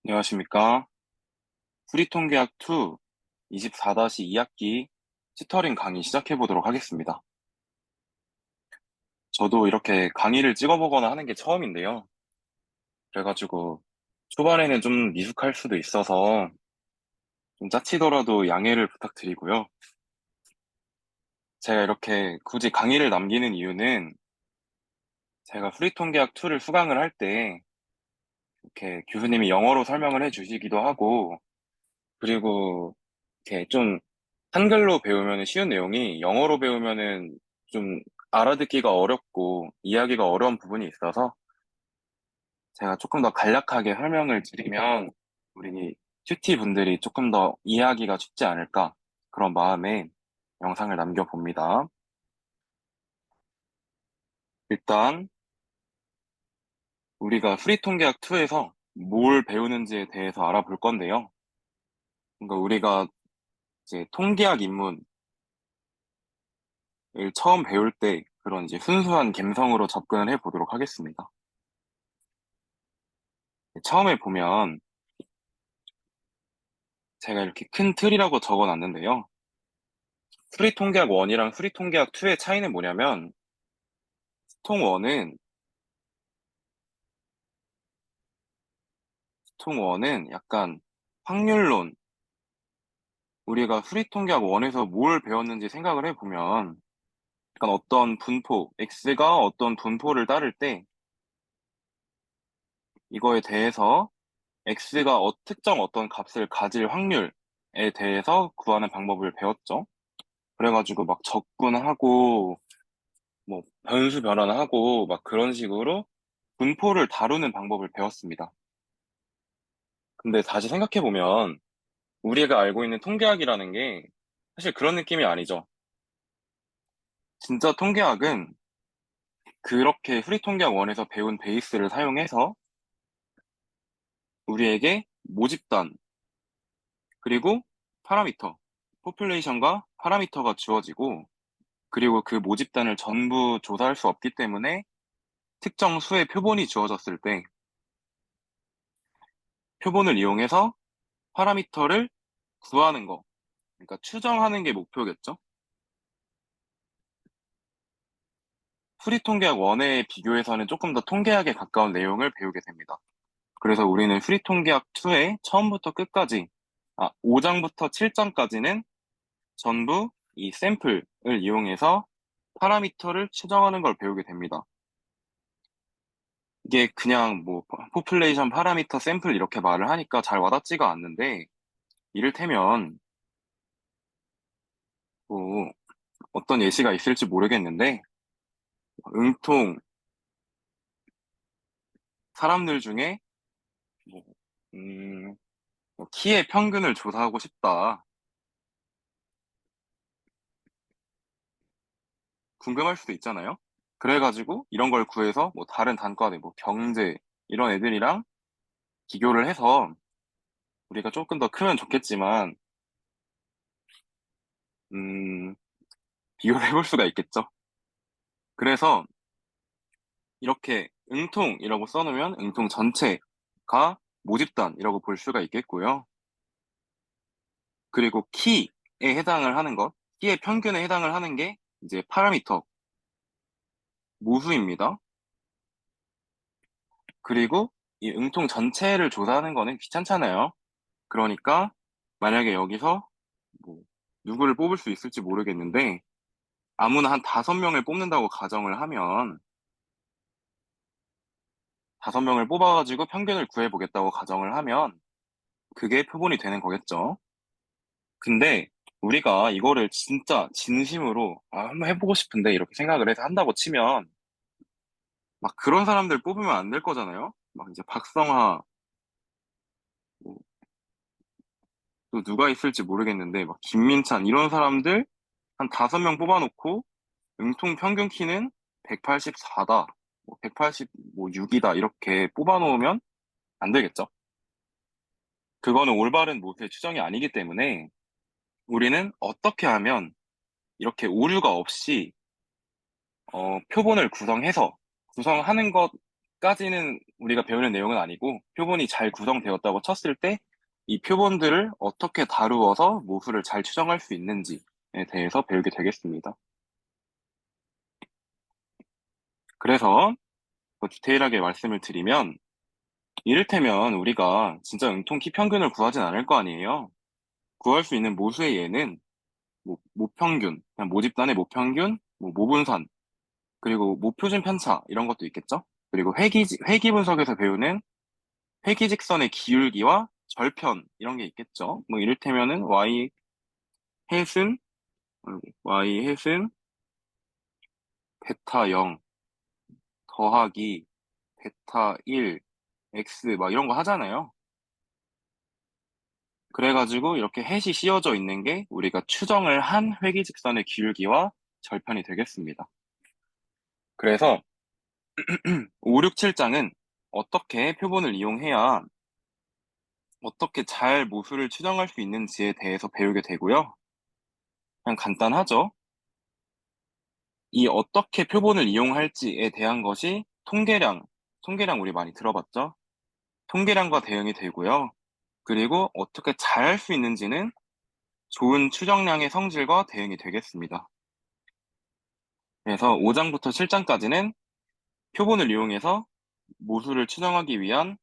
안녕하십니까. 프리통계학 2 24-2학기 치터링 강의 시작해 보도록 하겠습니다. 저도 이렇게 강의를 찍어보거나 하는 게 처음인데요. 그래가지고 초반에는 좀 미숙할 수도 있어서 좀 짜치더라도 양해를 부탁드리고요. 제가 이렇게 굳이 강의를 남기는 이유는 제가 프리통계학 2를 수강을 할 때 이렇게 교수님이 영어로 설명을 해 주시기도 하고, 그리고 이렇게 좀 한글로 배우면 쉬운 내용이 영어로 배우면은 좀 알아듣기가 어렵고 이해하기가 어려운 부분이 있어서 제가 조금 더 간략하게 설명을 드리면 우리 큐티 분들이 조금 더 이해하기가 쉽지 않을까, 그런 마음에 영상을 남겨봅니다. 일단 우리가 수리통계학 2에서 뭘 배우는지에 대해서 알아볼 건데요. 그러니까 우리가 이제 통계학 입문을 처음 배울 때 그런 이제 순수한 감성으로 접근을 해 보도록 하겠습니다. 처음에 보면 제가 이렇게 큰 틀이라고 적어 놨는데요. 수리통계학 1이랑 수리통계학 2의 차이는 뭐냐면, 통 1은, 통 1은 약간 확률론, 우리가 수리통계학 1에서 뭘 배웠는지 생각을 해보면, 약간 어떤 분포, x가 어떤 분포를 따를 때, 이거에 대해서 x가 특정 어떤 값을 가질 확률에 대해서 구하는 방법을 배웠죠. 그래가지고 막 적분하고, 뭐, 변수 변환하고, 막 그런 식으로 분포를 다루는 방법을 배웠습니다. 근데 다시 생각해보면 우리가 알고 있는 통계학이라는 게 사실 그런 느낌이 아니죠. 진짜 통계학은 그렇게 수리통계학 1에서 배운 베이스를 사용해서 우리에게 모집단, 그리고 파라미터, 포퓰레이션과 파라미터가 주어지고, 그리고 그 모집단을 전부 조사할 수 없기 때문에 특정 수의 표본이 주어졌을 때 표본을 이용해서 파라미터를 구하는 거, 그러니까 추정하는 게 목표겠죠. 수리통계학 1에 비교해서는 조금 더 통계학에 가까운 내용을 배우게 됩니다. 그래서 우리는 수리통계학 2의 처음부터 끝까지, 5장부터 7장까지는 전부 이 샘플을 이용해서 파라미터를 추정하는 걸 배우게 됩니다. 이게 그냥 뭐 포퓰레이션 파라미터 샘플 이렇게 말을 하니까 잘 와닿지가 않는데, 이를테면 뭐 어떤 예시가 있을지 모르겠는데, 응통 사람들 중에 뭐, 음, 뭐 키의 평균을 조사하고 싶다. 궁금할 수도 있잖아요. 그래가지고 이런 걸 구해서 뭐 다른 단과대, 뭐 경제 이런 애들이랑 비교를 해서 우리가 조금 더 크면 좋겠지만, 음, 비교를 해볼 수가 있겠죠. 그래서 이렇게 응통이라고 써놓으면 응통 전체가 모집단이라고 볼 수가 있겠고요. 그리고 키에 해당을 하는 것, 키의 평균에 해당을 하는 게 이제 파라미터, 모수입니다. 그리고 이 응통 전체를 조사하는 거는 귀찮잖아요. 그러니까 만약에 여기서 뭐 누구를 뽑을 수 있을지 모르겠는데, 아무나 한 5명을 뽑는다고 가정을 하면 5명을 뽑아가지고 평균을 구해보겠다고 가정을 하면 그게 표본이 되는 거겠죠. 근데 우리가 이거를 진짜 진심으로 한번 해보고 싶은데 이렇게 생각을 해서 한다고 치면 막 그런 사람들 뽑으면 안 될 거잖아요. 막 이제 박성하, 뭐, 또 누가 있을지 모르겠는데 막 김민찬 이런 사람들 한 5명 뽑아놓고 응통 평균 키는 184다, 뭐 186이다 이렇게 뽑아놓으면 안 되겠죠. 그거는 올바른 모수의 추정이 아니기 때문에 우리는 어떻게 하면 이렇게 오류가 없이 표본을 구성해서 구성하는 것 까지는 우리가 배우는 내용은 아니고 표본이 잘 구성되었다고 쳤을 때 이 표본들을 어떻게 다루어서 모수를 잘 추정할 수 있는지에 대해서 배우게 되겠습니다. 그래서 더 디테일하게 말씀을 드리면 이를테면 우리가 진짜 응통키 평균을 구하진 않을 거 아니에요. 구할 수 있는 모수의 예는 뭐 모평균, 그냥 모집단의 모평균, 뭐 모분산, 그리고 모표준 편차 이런 것도 있겠죠. 그리고 회귀 분석에서 배우는 회귀직선의 기울기와 절편 이런 게 있겠죠. 뭐 이를테면은 햇은 y 햇은 베타 0 더하기 베타 1 x 막 이런 거 하잖아요. 그래가지고 이렇게 햇이 씌워져 있는 게 우리가 추정을 한 회귀직선의 기울기와 절편이 되겠습니다. 그래서 5, 6, 7장은 어떻게 표본을 이용해야 어떻게 잘 모수를 추정할 수 있는지에 대해서 배우게 되고요. 그냥 간단하죠. 이 어떻게 표본을 이용할지에 대한 것이 통계량 우리 많이 들어봤죠? 통계량과 대응이 되고요. 그리고 어떻게 잘 할 수 있는지는 좋은 추정량의 성질과 대응이 되겠습니다. 그래서 5장부터 7장까지는 표본을 이용해서 모수를 추정하기 위한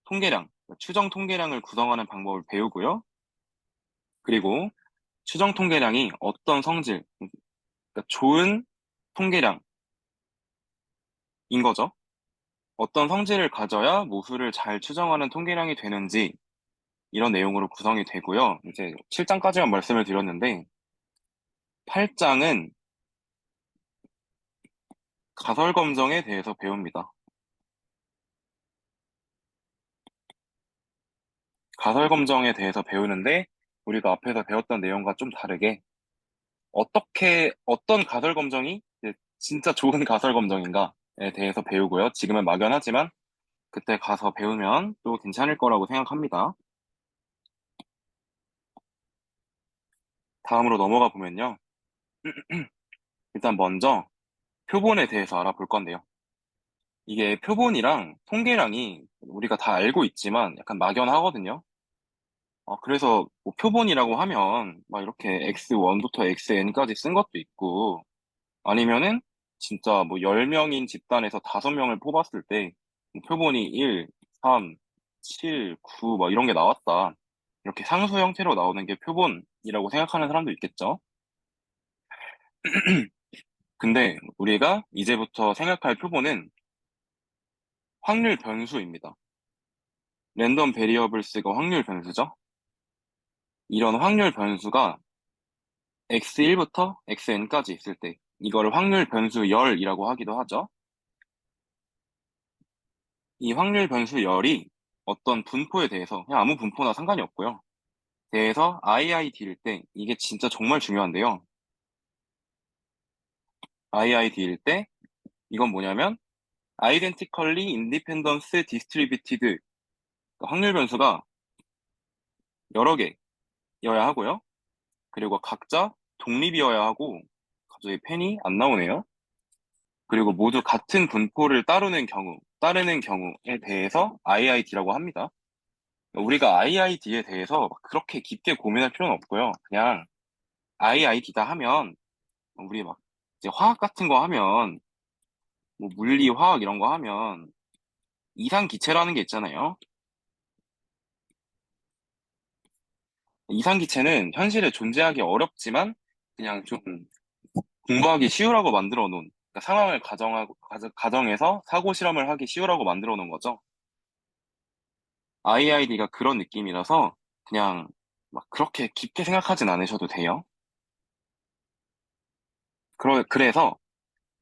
통계량, 추정 통계량을 구성하는 방법을 배우고요. 그리고 추정 통계량이 어떤 성질, 그러니까 좋은 통계량인 거죠. 어떤 성질을 가져야 모수를 잘 추정하는 통계량이 되는지 이런 내용으로 구성이 되고요. 이제 7장까지만 말씀을 드렸는데 8장은 가설 검정에 대해서 배웁니다. 가설 검정에 대해서 배우는데 우리가 앞에서 배웠던 내용과 좀 다르게 어떤 가설 검정이 이제 진짜 좋은 가설 검정인가에 대해서 배우고요. 지금은 막연하지만 그때 가서 배우면 또 괜찮을 거라고 생각합니다. 다음으로 넘어가 보면요. 일단 먼저 표본에 대해서 알아볼 건데요. 이게 표본이랑 통계량이 우리가 다 알고 있지만 약간 막연하거든요. 그래서 뭐 표본이라고 하면 막 이렇게 X1부터 XN까지 쓴 것도 있고 아니면은 진짜 뭐 10명인 집단에서 5명을 뽑았을 때뭐 표본이 1, 3, 7, 9 막 이런 게 나왔다. 이렇게 상수 형태로 나오는 게 표본이라고 생각하는 사람도 있겠죠. 근데 우리가 이제부터 생각할 표본은 확률 변수입니다. 랜덤 베리어블스가 확률 변수죠. 이런 확률 변수가 x1부터 xn까지 있을 때 이걸 확률 변수 열이라고 하기도 하죠. 이 확률 변수 열이 어떤 분포에 대해서 그냥 아무 분포나 상관이 없고요. 대해서 IID일 때 이게 진짜 정말 중요한데요. IID일 때 이건 뭐냐면 Identically Independence Distributed 확률 변수가 여러 개여야 하고요. 그리고 각자 독립이어야 하고 갑자기 펜이 안 나오네요. 그리고 모두 같은 분포를 따르는 경우에 대해서 IID라고 합니다. 우리가 IID에 대해서 막 그렇게 깊게 고민할 필요는 없고요. 그냥 IID다 하면 우리 막 이제 화학 같은 거 하면 뭐 물리, 화학 이런 거 하면 이상기체라는 게 있잖아요. 이상기체는 현실에 존재하기 어렵지만 그냥 좀 공부하기 쉬우라고 만들어 놓은 그러니까 상황을 가정해서 사고 실험을 하기 쉬우라고 만들어 놓은 거죠. IID가 그런 느낌이라서 그냥 막 그렇게 깊게 생각하진 않으셔도 돼요. 그래서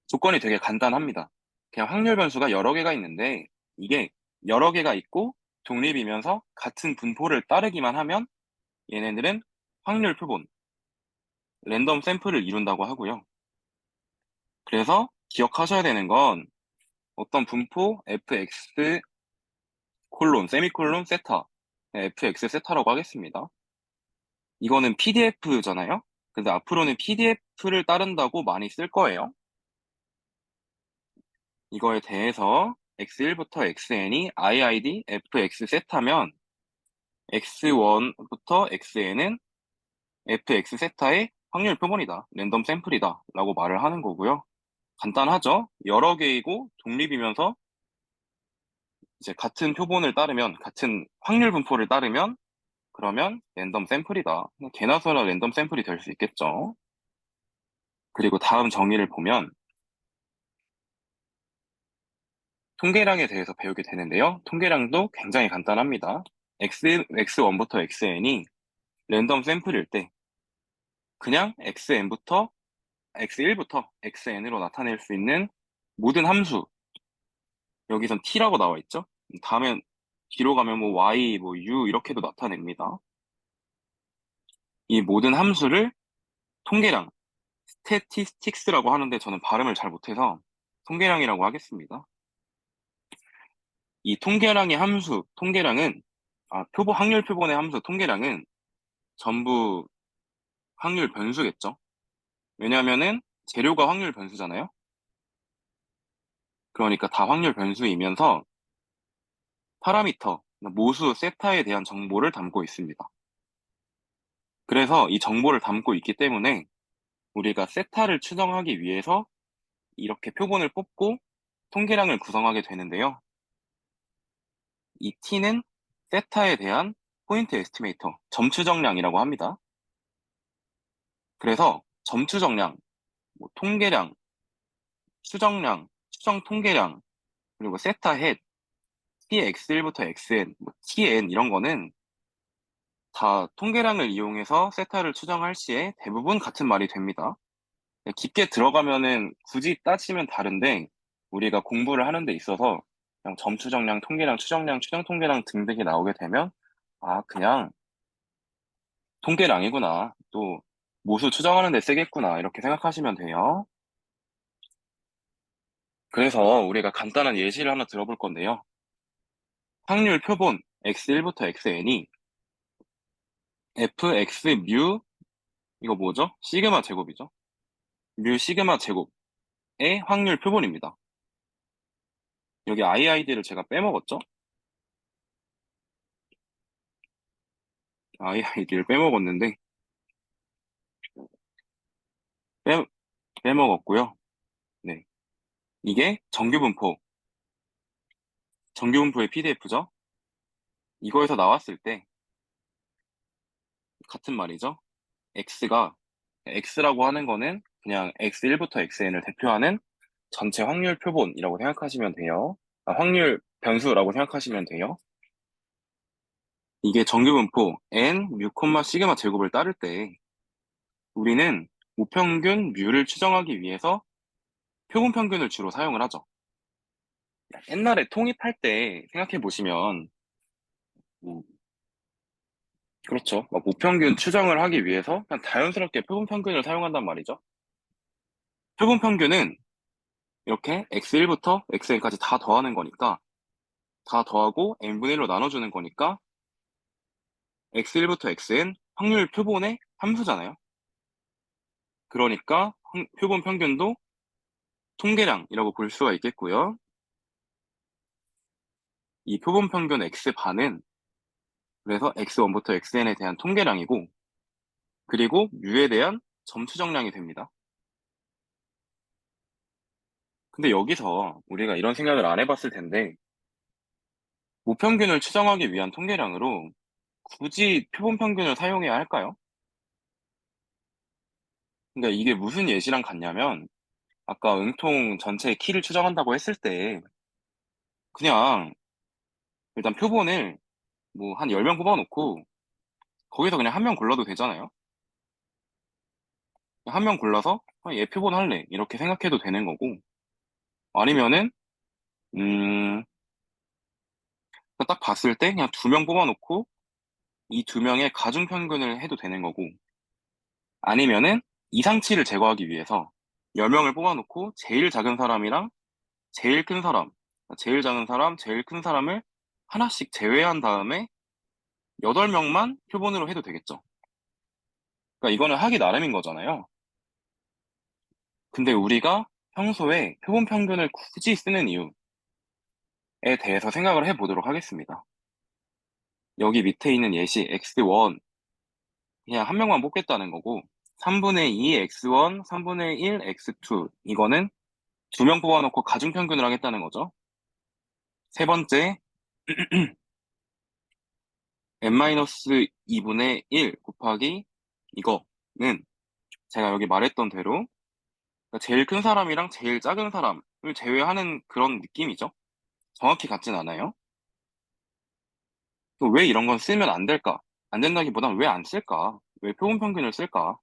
조건이 되게 간단합니다. 그냥 확률 변수가 여러 개가 있는데 이게 여러 개가 있고 독립이면서 같은 분포를 따르기만 하면 얘네들은 확률 표본, 랜덤 샘플을 이룬다고 하고요. 그래서 기억하셔야 되는 건 어떤 분포 fx 세미콜론 세타 fx 세타라고 하겠습니다. 이거는 PDF잖아요. 근데 앞으로는 PDF를 따른다고 많이 쓸 거예요. 이거에 대해서 x1부터 xn이 iid fx 세타면 x1부터 xn은 fx 세타의 확률 표본이다. 랜덤 샘플이다. 라고 말을 하는 거고요. 간단하죠? 여러 개이고 독립이면서 이제 같은 표본을 따르면, 같은 확률 분포를 따르면, 그러면 랜덤 샘플이다. 개나 소나 랜덤 샘플이 될 수 있겠죠. 그리고 다음 정의를 보면 통계량에 대해서 배우게 되는데요. 통계량도 굉장히 간단합니다. x1부터 xn이 랜덤 샘플일 때 그냥 x1부터 xn으로 나타낼 수 있는 모든 함수, 여기선 t라고 나와 있죠? 다음엔 뒤로 가면 뭐 y, 뭐 u 이렇게도 나타냅니다. 이 모든 함수를 통계량, 스태티스틱스라고 하는데 저는 발음을 잘 못해서 통계량이라고 하겠습니다. 이 통계량의 함수, 확률 표본의 함수, 통계량은 전부 확률 변수겠죠? 왜냐하면은 재료가 확률 변수잖아요? 그러니까 다 확률 변수이면서 파라미터, 모수 세타에 대한 정보를 담고 있습니다. 그래서 이 정보를 담고 있기 때문에 우리가 세타를 추정하기 위해서 이렇게 표본을 뽑고 통계량을 구성하게 되는데요. 이 t는 세타에 대한 포인트 에스티메이터, 점추정량이라고 합니다. 그래서 점추정량, 뭐 통계량, 추정량, 추정 통계량, 그리고 세타 헷, tx1부터 xn, 뭐 tn 이런 거는 다 통계량을 이용해서 세타를 추정할 시에 대부분 같은 말이 됩니다. 깊게 들어가면은 굳이 따지면 다른데 우리가 공부를 하는 데 있어서 그냥 점추정량, 통계량, 추정량, 추정 통계량 등등이 나오게 되면 아, 그냥 통계량이구나. 또 모수 추정하는 데 쓰겠구나. 이렇게 생각하시면 돼요. 그래서 우리가 간단한 예시를 하나 들어볼 건데요. 확률 표본 x1부터 xn이 fx 뮤 이거 뭐죠? 시그마 제곱이죠. 뮤 시그마 제곱의 확률 표본입니다. 여기 iid를 제가 빼먹었죠? iid를 빼먹었는데 빼, 빼먹었고요. 네. 이게 정규분포의 PDF죠. 이거에서 나왔을 때 같은 말이죠. X라고 하는 거는 그냥 X1부터 XN을 대표하는 전체 확률 표본이라고 생각하시면 돼요. 확률 변수라고 생각하시면 돼요. 이게 정규분포 n 뮤, 시그마 제곱을 따를 때 우리는 우평균 뮤를 추정하기 위해서 표본 평균을 주로 사용을 하죠. 옛날에 통입할 때 생각해 보시면 그렇죠. 막 우평균 추정을 하기 위해서 그냥 자연스럽게 표본 평균을 사용한단 말이죠. 표본 평균은 이렇게 x1부터 xn까지 다 더하는 거니까 다 더하고 n분의 1로 나눠주는 거니까 x1부터 xn 확률 표본의 함수잖아요. 그러니까 표본 평균도 통계량이라고 볼 수가 있겠고요. 이 표본 평균 x반은 그래서 x1부터 xn에 대한 통계량이고 그리고 u에 대한 점추정량이 됩니다. 근데 여기서 우리가 이런 생각을 안 해봤을 텐데 무평균을 추정하기 위한 통계량으로 굳이 표본 평균을 사용해야 할까요? 그러니까 이게 무슨 예시랑 같냐면 아까 응통 전체의 키를 추정한다고 했을 때 그냥 일단 표본을 뭐 한 10명 뽑아놓고 거기서 그냥 한 명 골라도 되잖아요. 한 명 골라서 얘 표본 할래 이렇게 생각해도 되는 거고 아니면은 딱 봤을 때 그냥 2명 뽑아놓고 이 2명의 가중 평균을 해도 되는 거고 아니면은 이상치를 제거하기 위해서 10명을 뽑아놓고 제일 작은 사람이랑 제일 큰 사람, 제일 작은 사람, 제일 큰 사람을 하나씩 제외한 다음에 8명만 표본으로 해도 되겠죠. 그러니까 이거는 하기 나름인 거잖아요. 근데 우리가 평소에 표본 평균을 굳이 쓰는 이유, 대해서 생각을 해보도록 하겠습니다. 여기 밑에 있는 예시 x1 그냥 한 명만 뽑겠다는 거고 3분의 2 x1, 3분의 1 x2 이거는 두 명 뽑아놓고 가중평균을 하겠다는 거죠. 세 번째 n-2분의 1 곱하기 이거는 제가 여기 말했던 대로 그러니까 제일 큰 사람이랑 제일 작은 사람을 제외하는 그런 느낌이죠. 정확히 같진 않아요. 왜 이런 건 쓰면 안 될까? 안 된다기보단 왜 안 쓸까? 왜 표본 평균을 쓸까?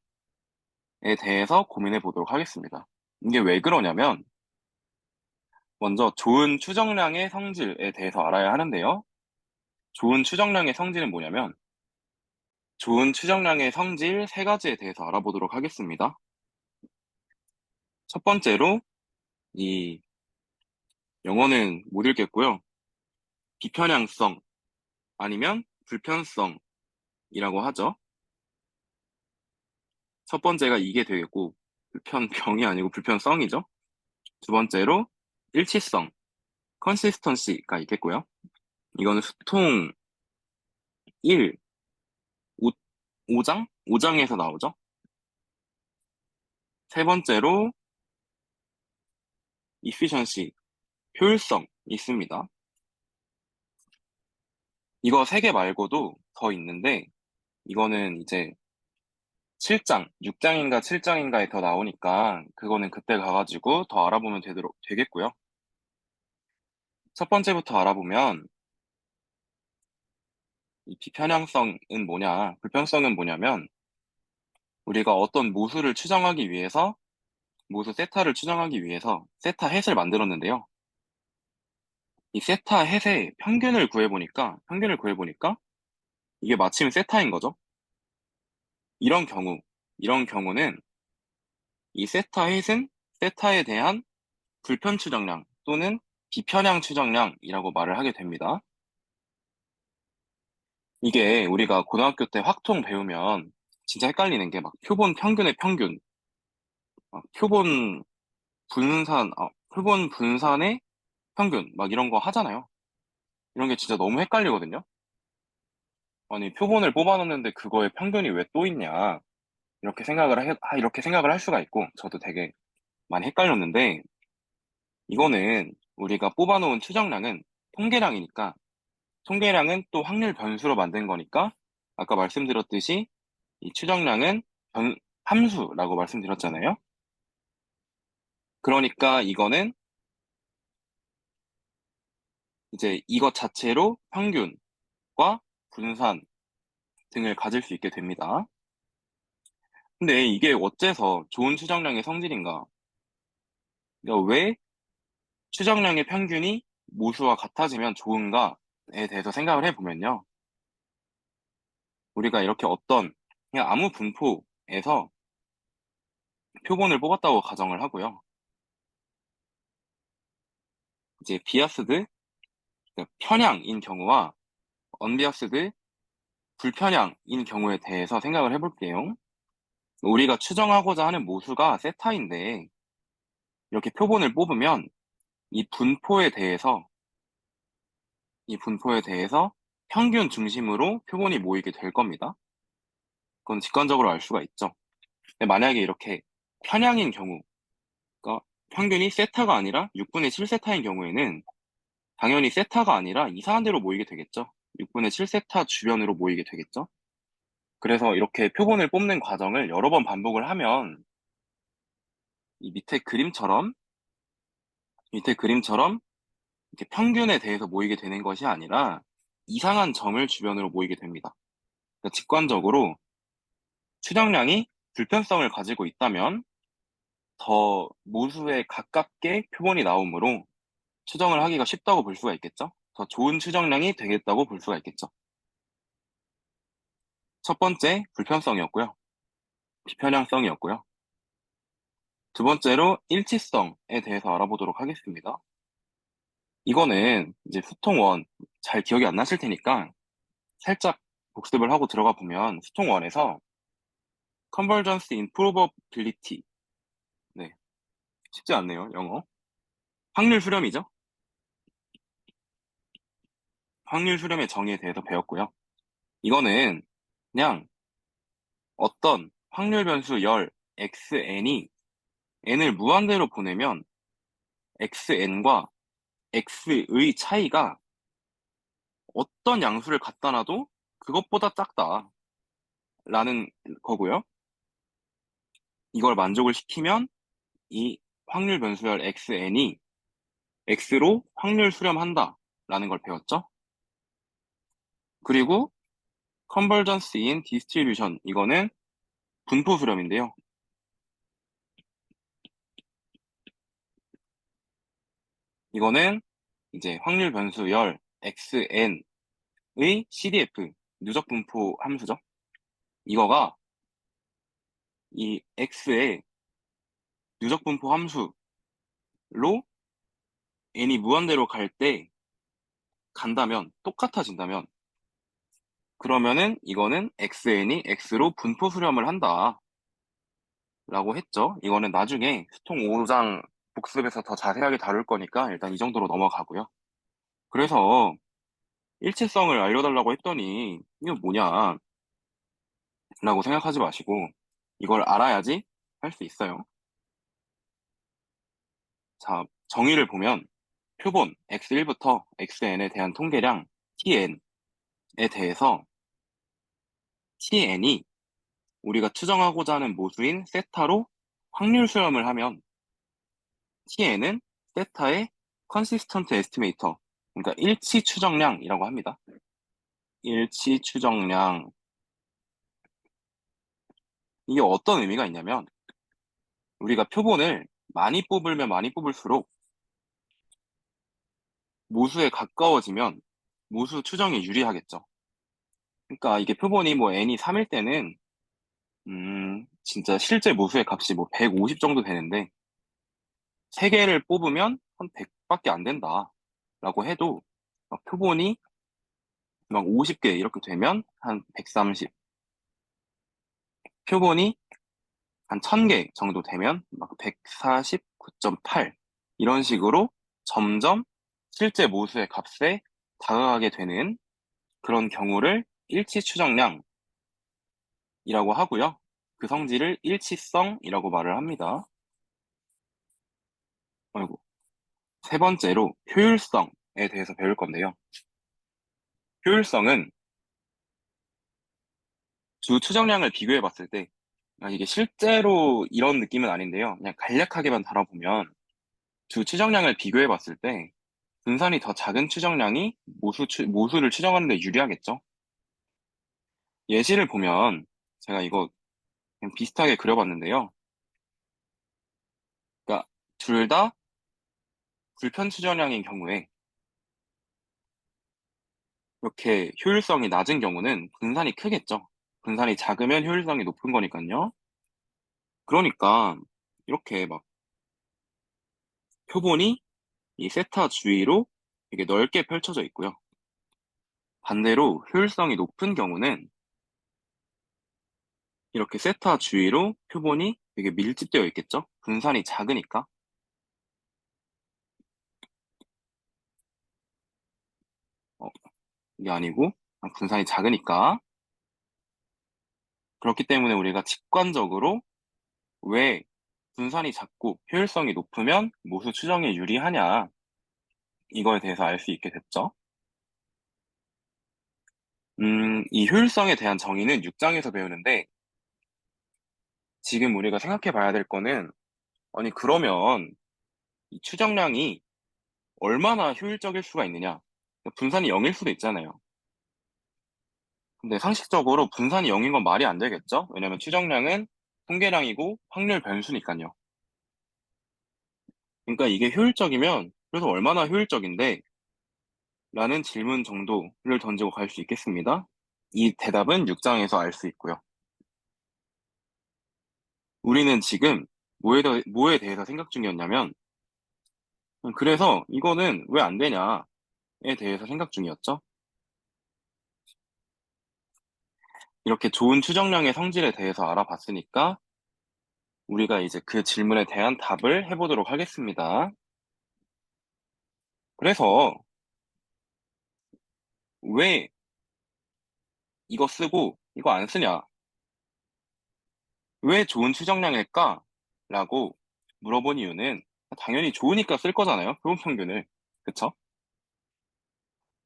에 대해서 고민해 보도록 하겠습니다. 이게 왜 그러냐면, 먼저 좋은 추정량의 성질에 대해서 알아야 하는데요. 좋은 추정량의 성질은 뭐냐면, 좋은 추정량의 성질 세 가지에 대해서 알아보도록 하겠습니다. 첫 번째로, 이 영어는 못 읽겠고요. 비편향성 아니면 불편성이라고 하죠. 첫 번째가 이게 되겠고, 불편병이 아니고 불편성이죠. 두 번째로, 일치성, consistency가 있겠고요. 이거는 수통 1, 5장? 5장에서 나오죠. 세 번째로 efficiency, 효율성 있습니다. 이거 세 개 말고도 더 있는데 이거는 이제 7장, 6장인가 7장인가에 더 나오니까 그거는 그때 가가지고 더 알아보면 되겠고요. 첫 번째부터 알아보면 이 비편향성은 뭐냐, 불편성은 뭐냐면 우리가 어떤 모수를 추정하기 위해서 모수 세타를 추정하기 위해서 세타 헷을 만들었는데요. 이 세타 헷의 평균을 구해보니까 이게 마침 세타인 거죠. 이런 경우, 이런 경우는 이 세타 헷은 세타에 대한 불편 추정량 또는 비편향 추정량이라고 말을 하게 됩니다. 이게 우리가 고등학교 때 확통 배우면 진짜 헷갈리는 게 막 표본 평균의 평균, 표본 표본 분산의 평균, 막 이런 거 하잖아요. 이런 게 진짜 너무 헷갈리거든요. 아니, 표본을 뽑아놨는데 그거에 평균이 왜 또 있냐. 이렇게 생각을 할 수가 있고, 저도 되게 많이 헷갈렸는데, 이거는 우리가 뽑아놓은 추정량은 통계량이니까, 통계량은 또 확률 변수로 만든 거니까, 아까 말씀드렸듯이 이 추정량은 함수라고 말씀드렸잖아요. 그러니까 이거는 이제 이것 자체로 평균과 분산 등을 가질 수 있게 됩니다. 근데 이게 어째서 좋은 추정량의 성질인가? 그러니까 왜 추정량의 평균이 모수와 같아지면 좋은가에 대해서 생각을 해보면요. 우리가 이렇게 그냥 아무 분포에서 표본을 뽑았다고 가정을 하고요. 이제 비아스드, 그러니까 편향인 경우와 언비아스드, 불편향인 경우에 대해서 생각을 해볼게요. 우리가 추정하고자 하는 모수가 세타인데, 이렇게 표본을 뽑으면 이 분포에 대해서, 이 분포에 대해서 평균 중심으로 표본이 모이게 될 겁니다. 그건 직관적으로 알 수가 있죠. 근데 만약에 이렇게 편향인 경우, 그러니까 평균이 세타가 아니라 6분의 7세타인 경우에는 당연히 세타가 아니라 이상한 데로 모이게 되겠죠. 6분의 7세타 주변으로 모이게 되겠죠. 그래서 이렇게 표본을 뽑는 과정을 여러 번 반복을 하면 이 밑에 그림처럼 이렇게 평균에 대해서 모이게 되는 것이 아니라 이상한 점을 주변으로 모이게 됩니다. 그러니까 직관적으로 추정량이 불편성을 가지고 있다면 더 모수에 가깝게 표본이 나오므로 추정을 하기가 쉽다고 볼 수가 있겠죠? 더 좋은 추정량이 되겠다고 볼 수가 있겠죠? 첫 번째, 불편성이었고요. 비편향성이었고요. 두 번째로 일치성에 대해서 알아보도록 하겠습니다. 이거는 이제 수통 1, 잘 기억이 안 나실 테니까 살짝 복습을 하고 들어가 보면 수통 1에서 Convergence Improvability, 네, 쉽지 않네요, 영어. 확률 수렴이죠? 확률 수렴의 정의에 대해서 배웠고요. 이거는 그냥 어떤 확률 변수 열 xn이 n을 무한대로 보내면 xn과 x의 차이가 어떤 양수를 갖다 놔도 그것보다 작다라는 거고요. 이걸 만족을 시키면 이 확률 변수열 xn이 x로 확률 수렴한다라는 걸 배웠죠. 그리고 convergence in distribution 이거는 분포 수렴인데요. 이거는 이제 확률 변수열 xn의 CDF 누적 분포 함수죠. 이거가 이 x의 누적 분포 함수로 n이 무한대로 갈 때 간다면 똑같아진다면 그러면은 이거는 xn이 x로 분포 수렴을 한다라고 했죠. 이거는 나중에 수통 5장 복습에서 더 자세하게 다룰 거니까 일단 이 정도로 넘어가고요. 그래서 일치성을 알려달라고 했더니 이거 뭐냐 라고 생각하지 마시고 이걸 알아야지 할 수 있어요. 자, 정의를 보면 표본 x1부터 xn에 대한 통계량 tn에 대해서 tn이 우리가 추정하고자 하는 모수인 세타로 확률 수렴을 하면 tn은 세타의 컨시스턴트 에스티메이터, 그러니까 일치 추정량이라고 합니다. 일치 추정량. 이게 어떤 의미가 있냐면 우리가 표본을 많이 뽑으면 많이 뽑을수록 모수에 가까워지면 모수 추정이 유리하겠죠. 그러니까 이게 표본이 뭐 n이 3일 때는 진짜 실제 모수의 값이 뭐 150 정도 되는데 3개를 뽑으면 한 100밖에 안 된다라고 해도 막 표본이 막 50개 이렇게 되면 한 130, 표본이 한 1000개 정도 되면 막 149.8 이런 식으로 점점 실제 모수의 값에 다가가게 되는 그런 경우를 일치 추정량이라고 하고요. 그 성질을 일치성이라고 말을 합니다. 아이고. 세 번째로 효율성에 대해서 배울 건데요. 효율성은 두 추정량을 비교해 봤을 때, 이게 실제로 이런 느낌은 아닌데요. 그냥 간략하게만 다뤄보면 두 추정량을 비교해 봤을 때 분산이 더 작은 추정량이 모수를 추정하는 데 유리하겠죠. 예시를 보면 제가 이거 그냥 비슷하게 그려봤는데요. 그러니까 둘 다 불편 추정량인 경우에 이렇게 효율성이 낮은 경우는 분산이 크겠죠. 분산이 작으면 효율성이 높은 거니까요. 그러니까 이렇게 막 표본이 이 세타 주위로 이게 넓게 펼쳐져 있고요. 반대로 효율성이 높은 경우는 이렇게 세타 주위로 표본이 되게 밀집되어 있겠죠? 분산이 작으니까. 어, 이게 아니고 분산이 작으니까. 그렇기 때문에 우리가 직관적으로 왜 분산이 작고 효율성이 높으면 모수 추정에 유리하냐 이거에 대해서 알 수 있게 됐죠. 이 효율성에 대한 정의는 6장에서 배우는데 지금 우리가 생각해 봐야 될 거는 아니 그러면 이 추정량이 얼마나 효율적일 수가 있느냐? 분산이 0일 수도 있잖아요. 근데 상식적으로 분산이 0인 건 말이 안 되겠죠? 왜냐면 추정량은 통계량이고 확률 변수니까요. 그러니까 이게 효율적이면 그래서 얼마나 효율적인데? 라는 질문 정도를 던지고 갈 수 있겠습니다. 이 대답은 6장에서 알 수 있고요. 우리는 지금 뭐에 대해서 생각 중이었냐면 그래서 이거는 왜 안 되냐에 대해서 생각 중이었죠. 이렇게 좋은 추정량의 성질에 대해서 알아봤으니까 우리가 이제 그 질문에 대한 답을 해보도록 하겠습니다. 그래서 왜 이거 쓰고 이거 안 쓰냐? 왜 좋은 추정량일까? 라고 물어본 이유는 당연히 좋으니까 쓸 거잖아요. 표본 평균을. 그쵸?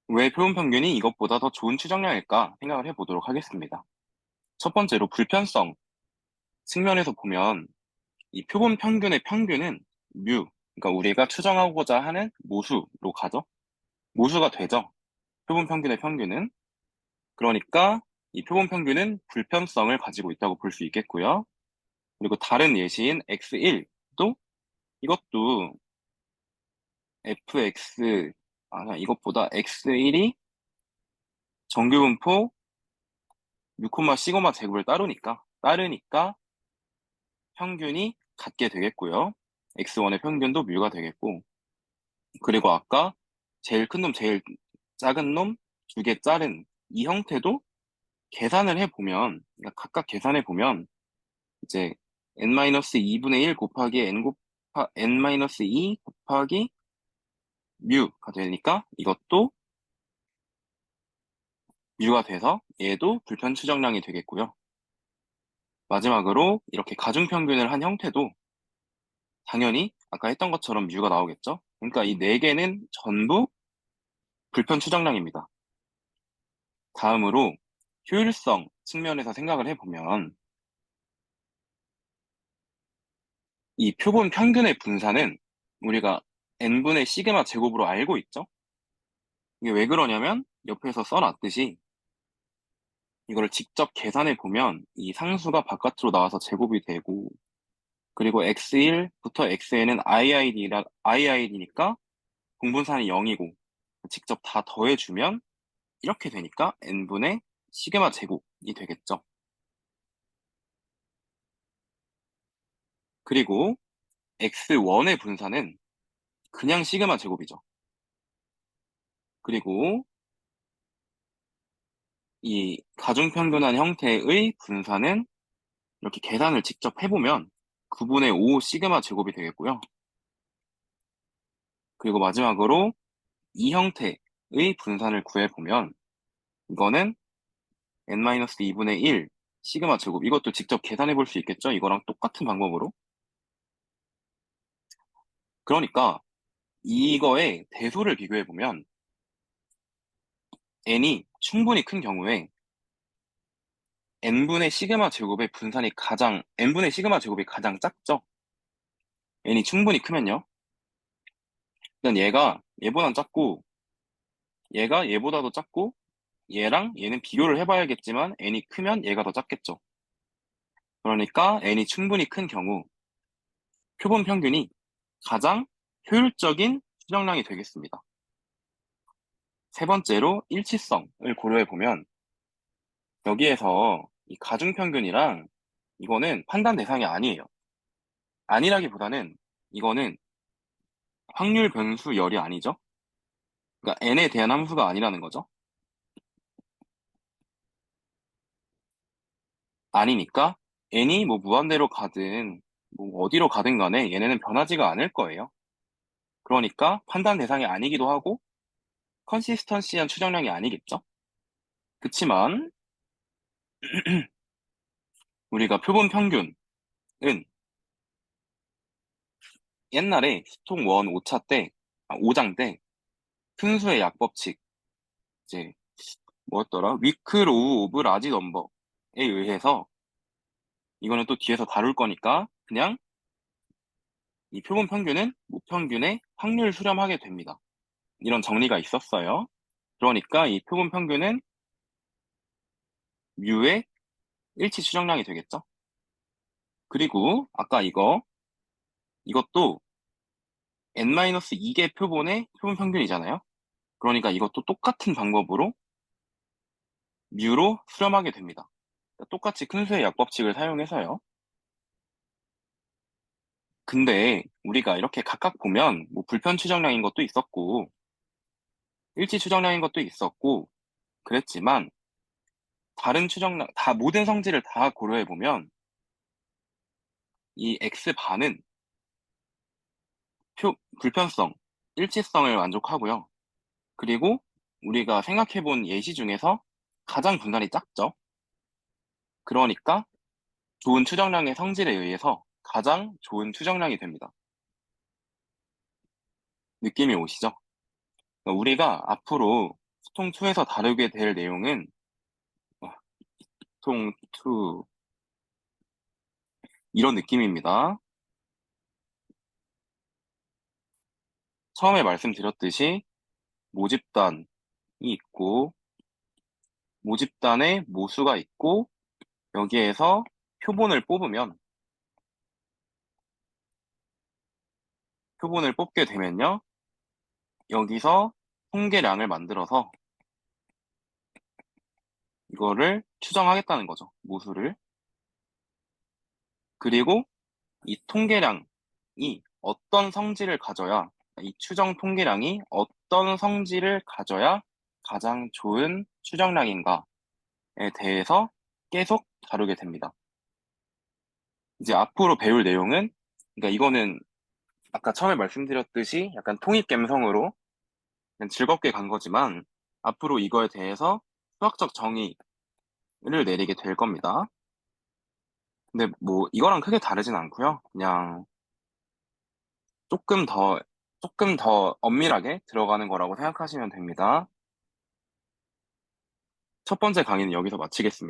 왜 표본 평균이 이것보다 더 좋은 추정량일까 생각을 해보도록 하겠습니다. 첫 번째로 불편성 측면에서 보면 이 표본 평균의 평균은 뮤, 그러니까 우리가 추정하고자 하는 모수로 가죠. 모수가 되죠. 표본 평균의 평균은. 그러니까 이 표본 평균은 불편성을 가지고 있다고 볼 수 있겠고요. 그리고 다른 예시인 x1도 이것도 fx, 이것보다 x1이 정규분포 6, 시그마 제곱을 따르니까 평균이 같게 되겠고요. x1의 평균도 뮤가 되겠고, 그리고 아까 제일 큰 놈, 제일 작은 놈, 두 개 자른 이 형태도 계산을 해보면, 그러니까 각각 계산해보면, 이제 n-2분의 1 곱하기 n-2 곱하기 뮤가 되니까 이것도 뮤가 돼서 얘도 불편 추정량이 되겠고요. 마지막으로 이렇게 가중평균을 한 형태도 당연히 아까 했던 것처럼 뮤가 나오겠죠? 그러니까 이 네 개는 전부 불편 추정량입니다. 다음으로 효율성 측면에서 생각을 해보면 이 표본 평균의 분산은 우리가 n분의 시그마 제곱으로 알고 있죠? 이게 왜 그러냐면 옆에서 써놨듯이 이거를 직접 계산해 보면 이 상수가 바깥으로 나와서 제곱이 되고 그리고 x1부터 xn은 iid니까 공분산이 0이고 직접 다 더해주면 이렇게 되니까 n분의 시그마 제곱이 되겠죠. 그리고 x1의 분산은 그냥 시그마 제곱이죠. 그리고 이 가중평균한 형태의 분산은 이렇게 계산을 직접 해보면 9분의 5 시그마 제곱이 되겠고요. 그리고 마지막으로 이 형태의 분산을 구해보면 이거는 n-2분의 1 시그마 제곱 이것도 직접 계산해 볼 수 있겠죠? 이거랑 똑같은 방법으로. 그러니까 이거의 대소를 비교해 보면 n이 충분히 큰 경우에 n분의 시그마 제곱의 분산이 n분의 시그마 제곱이 가장 작죠? n이 충분히 크면요. 일단 얘가 얘보단 작고 얘가 얘보다도 작고 얘랑 얘는 비교를 해봐야겠지만 n이 크면 얘가 더 작겠죠. 그러니까 n이 충분히 큰 경우 표본 평균이 가장 효율적인 수정량이 되겠습니다. 세 번째로 일치성을 고려해 보면 여기에서 이 가중평균이랑 이거는 판단 대상이 아니에요. 아니라기보다는 이거는 확률 변수 열이 아니죠. 그러니까 n에 대한 함수가 아니라는 거죠. 아니니까 n이 뭐 무한대로 가든 뭐 어디로 가든 간에 얘네는 변하지가 않을 거예요. 그러니까 판단 대상이 아니기도 하고 컨시스턴시한 추정량이 아니겠죠. 그치만 우리가 표본 평균은 옛날에 스톡 1 5차 때, 5장 때 순수의 약법칙 이제 뭐였더라? 위크로우 오브 라지 넘버에 의해서 이거는 또 뒤에서 다룰 거니까 그냥 이 표본 평균은 무평균의 확률 수렴하게 됩니다. 이런 정리가 있었어요. 그러니까 이 표본 평균은 뮤의 일치 추정량이 되겠죠. 그리고 아까 이것도 n-2개 표본의 표본 평균이잖아요. 그러니까 이것도 똑같은 방법으로 뮤로 수렴하게 됩니다. 똑같이 큰 수의 약법칙을 사용해서요. 근데 우리가 이렇게 각각 보면 뭐 불편 추정량인 것도 있었고 일치 추정량인 것도 있었고 그랬지만 다른 추정량 다 모든 성질을 다 고려해 보면 이 X반은 불편성, 일치성을 만족하고요. 그리고 우리가 생각해본 예시 중에서 가장 분할이 작죠. 그러니까 좋은 추정량의 성질에 의해서 가장 좋은 추정량이 됩니다. 느낌이 오시죠? 그러니까 우리가 앞으로 수통2에서 다루게 될 내용은 수통2 이런 느낌입니다. 처음에 말씀드렸듯이 모집단이 있고 모집단에 모수가 있고 여기에서 표본을 뽑으면 표본을 뽑게 되면요. 여기서 통계량을 만들어서 이거를 추정하겠다는 거죠. 모수를. 그리고 이 통계량이 어떤 성질을 가져야 이 추정 통계량이 어떤 성질을 가져야 가장 좋은 추정량인가에 대해서 계속 다루게 됩니다. 이제 앞으로 배울 내용은 그러니까 이거는 아까 처음에 말씀드렸듯이 약간 통입 감성으로 그냥 즐겁게 간 거지만 앞으로 이거에 대해서 수학적 정의를 내리게 될 겁니다. 근데 뭐 이거랑 크게 다르진 않고요. 그냥 조금 더 조금 더 엄밀하게 들어가는 거라고 생각하시면 됩니다. 첫 번째 강의는 여기서 마치겠습니다.